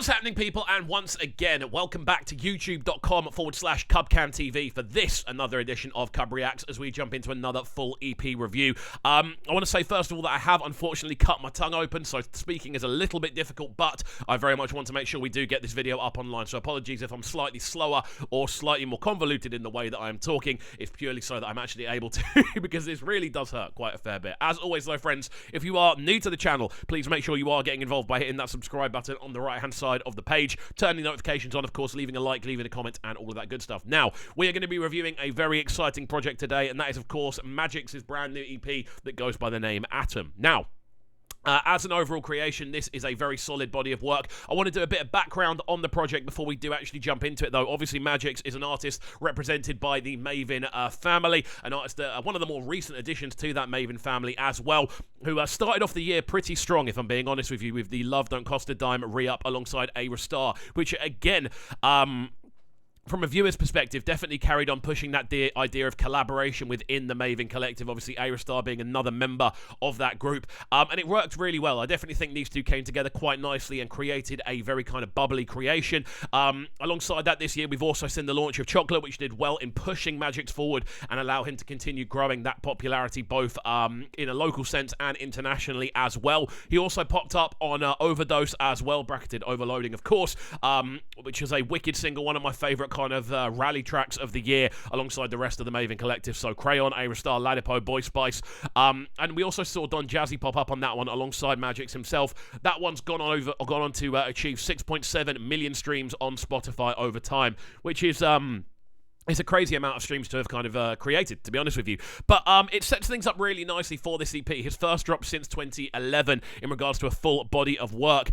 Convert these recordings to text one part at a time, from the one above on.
What's happening, people? And once again, welcome back to youtube.com/CubCamTV for this, another edition of Cubreacts, as we jump into another full EP review. I want to say, first of all, that I have unfortunately cut my tongue open, so speaking is a little bit difficult, but I very much want to make sure we do get this video up online, so apologies if I'm slightly slower or slightly more convoluted in the way that I am talking. It's purely so that I'm actually able to, because this really does hurt quite a fair bit. As always, though, friends, if you are new to the channel, please make sure you are getting involved by hitting that subscribe button on the right-hand side of the page, turning notifications on, of course, leaving a like, leaving a comment, and all of that good stuff. Now, we are going to be reviewing a very exciting project today, and that is, of course, Magixx's brand new EP that goes by the name Atom. Now, as an overall creation, this is a very solid body of work. I want to do a bit of background on the project before we do actually jump into it, though. Obviously, Magixx is an artist represented by the Maven family, an artist, one of the more recent additions to that Maven family as well, who started off the year pretty strong, if I'm being honest with you, with the Love Don't Cost a Dime re-up alongside A Star, which, again, from a viewer's perspective, definitely carried on pushing that idea of collaboration within the Maven collective, obviously A-Star being another member of that group, and it worked really well. I definitely think these two came together quite nicely and created a very kind of bubbly creation. Alongside that, this year, we've also seen the launch of Chocolate, which did well in pushing Magixx forward and allow him to continue growing that popularity, both in a local sense and internationally as well. He also popped up on Overdose as well, bracketed Overloading, of course, which is a wicked single, one of my favourite kind of rally tracks of the year, alongside the rest of the Maven collective. So Crayon, A-Star, Ladipo, Boy Spice, and we also saw Don Jazzy pop up on that one alongside Magixx himself. That one's gone on to achieve 6.7 million streams on Spotify over time, which is it's a crazy amount of streams to have kind of created, to be honest with you. But it sets things up really nicely for this EP. His first drop since 2011 in regards to a full body of work,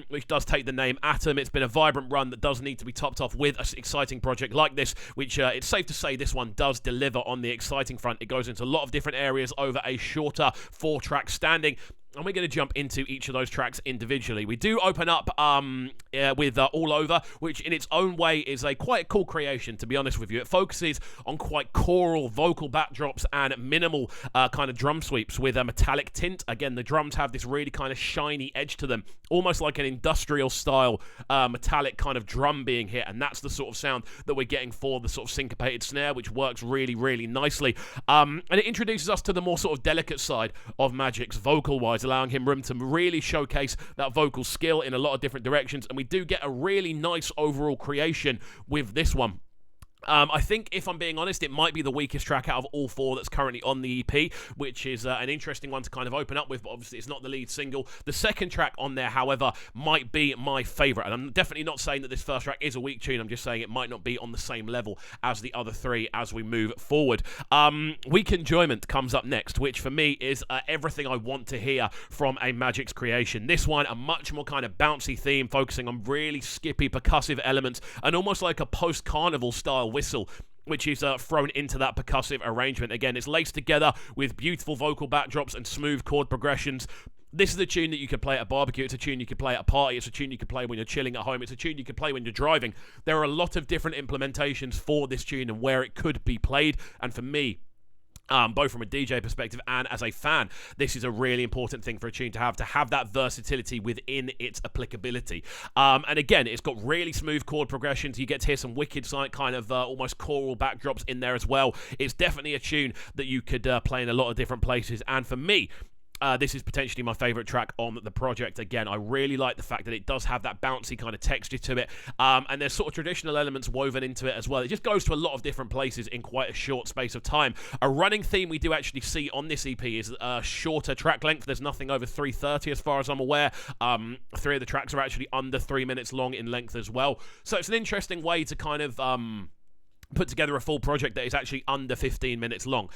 which does take the name Atom. It's been a vibrant run that does need to be topped off with an exciting project like this, which it's safe to say this one does deliver on the exciting front. It goes into a lot of different areas over a shorter 4-track standing, and we're going to jump into each of those tracks individually. We do open up with All Over, which in its own way is quite a cool creation, to be honest with you. It focuses on quite choral vocal backdrops and minimal kind of drum sweeps with a metallic tint. Again, the drums have this really kind of shiny edge to them, almost like an industrial style metallic kind of drum being hit, and that's the sort of sound that we're getting for the sort of syncopated snare, which works really, really nicely. And it introduces us to the more sort of delicate side of Magixx vocal-wise, allowing him room to really showcase that vocal skill in a lot of different directions, and we do get a really nice overall creation with this one. I think, if I'm being honest, it might be the weakest track out of all 4 that's currently on the EP, which is an interesting one to kind of open up with, but obviously it's not the lead single. The second track on there, however, might be my favourite, and I'm definitely not saying that this first track is a weak tune. I'm just saying it might not be on the same level as the other 3 as we move forward. Weak Enjoyment comes up next, which for me is everything I want to hear from a Magixx creation. This one, a much more kind of bouncy theme, focusing on really skippy percussive elements and almost like a post-carnival style whistle, which is thrown into that percussive arrangement. Again, it's laced together with beautiful vocal backdrops and smooth chord progressions. This is a tune that you could play at a barbecue. It's a tune you could play at a party. It's a tune you could play when you're chilling at home. It's a tune you could play when you're driving. There are a lot of different implementations for this tune and where it could be played, and for me, both from a DJ perspective and as a fan, this is a really important thing for a tune to have that versatility within its applicability. And again, it's got really smooth chord progressions. You get to hear some wicked kind of almost choral backdrops in there as well. It's definitely a tune that you could play in a lot of different places, and for me, this is potentially my favourite track on the project. Again, I really like the fact that it does have that bouncy kind of texture to it, and there's sort of traditional elements woven into it as well. It just goes to a lot of different places in quite a short space of time. A running theme we do actually see on this EP is a shorter track length. There's nothing over 3:30 as far as I'm aware. 3 of the tracks are actually under 3 minutes long in length as well. So it's an interesting way to kind of put together a full project that is actually under 15 minutes long.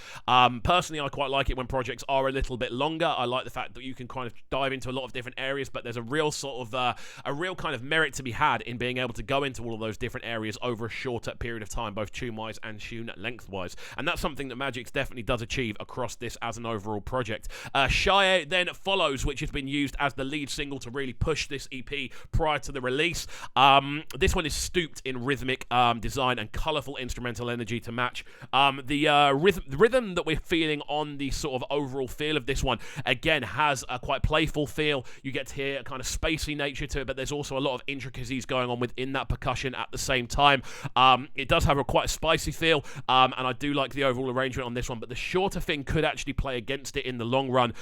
Personally, I quite like it when projects are a little bit longer. I like the fact that you can kind of dive into a lot of different areas, but there's a real sort of a real kind of merit to be had in being able to go into all of those different areas over a shorter period of time, both tune-wise and tune length-wise. And that's something that Magixx definitely does achieve across this as an overall project. Shia then follows, which has been used as the lead single to really push this EP prior to the release. This one is stooped in rhythmic design and colourful instrumental energy to match. The rhythm that we're feeling on the sort of overall feel of this one, again, has a quite playful feel. You get to hear a kind of spacey nature to it, but there's also a lot of intricacies going on within that percussion at the same time. It does have a quite spicy feel, and I do like the overall arrangement on this one, but the shorter thing could actually play against it in the long run.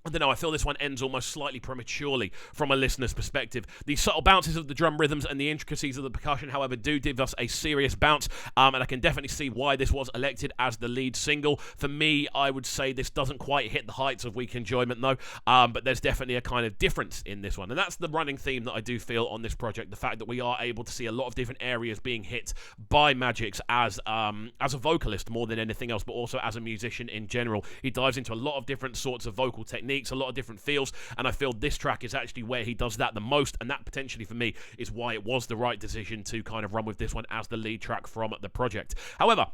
I don't know, I feel this one ends almost slightly prematurely from a listener's perspective. The subtle bounces of the drum rhythms and the intricacies of the percussion, however, do give us a serious bounce, and I can definitely see why this was elected as the lead single. For me, I would say this doesn't quite hit the heights of Weak Enjoyment, though, but there's definitely a kind of difference in this one, and that's the running theme that I do feel on this project, the fact that we are able to see a lot of different areas being hit by Magixx as a vocalist more than anything else, but also as a musician in general. He dives into a lot of different sorts of vocal techniques, a lot of different feels, and I feel this track is actually where he does that the most, and that potentially for me is why it was the right decision to kind of run with this one as the lead track from the project. However,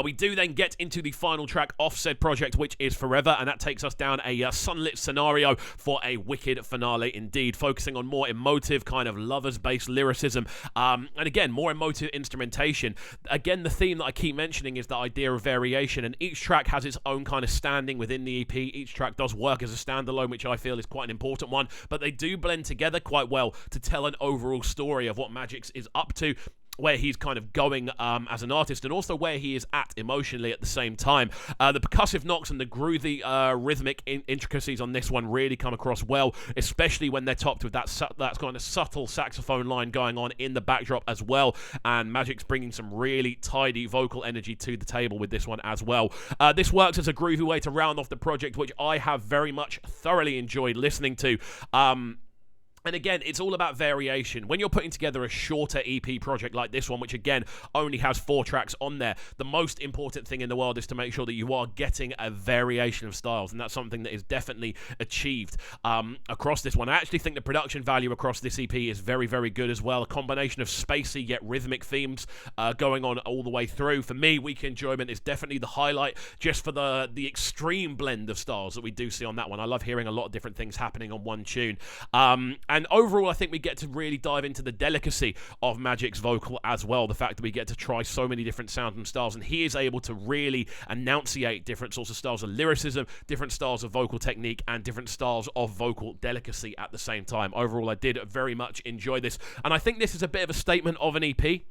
we do then get into the final track off said project, which is Forever, and that takes us down a sunlit scenario for a wicked finale indeed, focusing on more emotive kind of lovers-based lyricism, and again, more emotive instrumentation. Again, the theme that I keep mentioning is the idea of variation, and each track has its own kind of standing within the EP. Each track does work as a standalone, which I feel is quite an important one, but they do blend together quite well to tell an overall story of what Magixx is up to, where he's kind of going as an artist, and also where he is at emotionally at the same time. The percussive knocks and the groovy rhythmic intricacies on this one really come across well, especially when they're topped with that kind of subtle saxophone line going on in the backdrop as well, and Magixx bringing some really tidy vocal energy to the table with this one as well. This works as a groovy way to round off the project, which I have very much thoroughly enjoyed listening to. And again, it's all about variation. When you're putting together a shorter EP project like this one, which again only has 4 tracks on there, the most important thing in the world is to make sure that you are getting a variation of styles, and that's something that is definitely achieved across this one. I actually think the production value across this EP is very, very good as well. A combination of spacey yet rhythmic themes going on all the way through. For me, Weak Enjoyment is definitely the highlight, just for the extreme blend of styles that we do see on that one. I love hearing a lot of different things happening on one tune. And overall, I think we get to really dive into the delicacy of Magixx vocal as well. The fact that we get to try so many different sounds and styles, and he is able to really enunciate different sorts of styles of lyricism, different styles of vocal technique, and different styles of vocal delicacy at the same time. Overall, I did very much enjoy this, and I think this is a bit of a statement of an EP.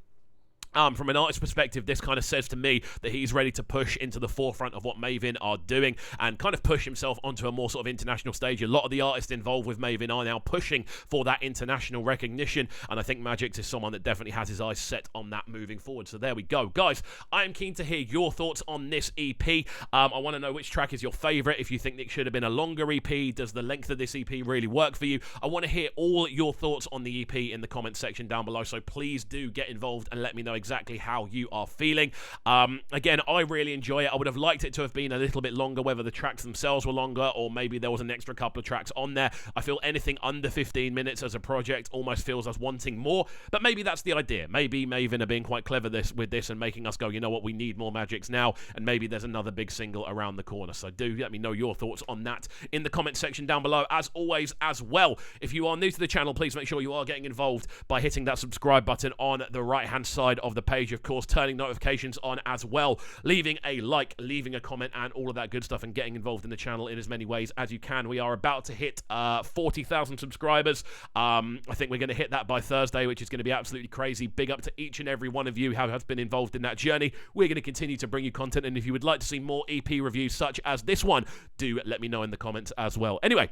From an artist perspective, this kind of says to me that he's ready to push into the forefront of what Mavin are doing and kind of push himself onto a more sort of international stage. A lot of the artists involved with Mavin are now pushing for that international recognition, and I think Magixx is someone that definitely has his eyes set on that moving forward. So there we go. Guys, I am keen to hear your thoughts on this EP. I want to know which track is your favourite, if you think it should have been a longer EP. Does the length of this EP really work for you? I want to hear all your thoughts on the EP in the comments section down below, so please do get involved and let me know exactly how you are feeling. Again, I really enjoy it. I would have liked it to have been a little bit longer, whether the tracks themselves were longer or maybe there was an extra couple of tracks on there. I feel anything under 15 minutes as a project almost feels as wanting more, but maybe that's the idea. Maybe Mavin are being quite clever with this and making us go, you know what, we need more Magixx now, and maybe there's another big single around the corner. So do let me know your thoughts on that in the comment section down below. As always, as well, if you are new to the channel, please make sure you are getting involved by hitting that subscribe button on the right hand side of the page. Of course, turning notifications on as well, leaving a like, leaving a comment, and all of that good stuff, and getting involved in the channel in as many ways as you can. We are about to hit 40,000 subscribers. I think we're going to hit that by Thursday, which is going to be absolutely crazy. Big up to each and every one of you who has been involved in that journey. We're going to continue to bring you content, and if you would like to see more EP reviews such as this one, do let me know in the comments as well. Anyway,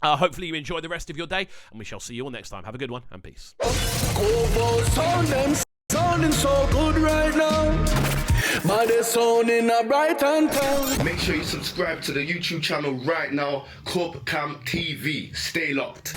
hopefully you enjoy the rest of your day, and we shall see you all next time. Have a good one, and peace. Sounding so good right now, but they're sounding a Brighton town. Make sure you subscribe to the YouTube channel right now, Cubreacts TV. Stay locked.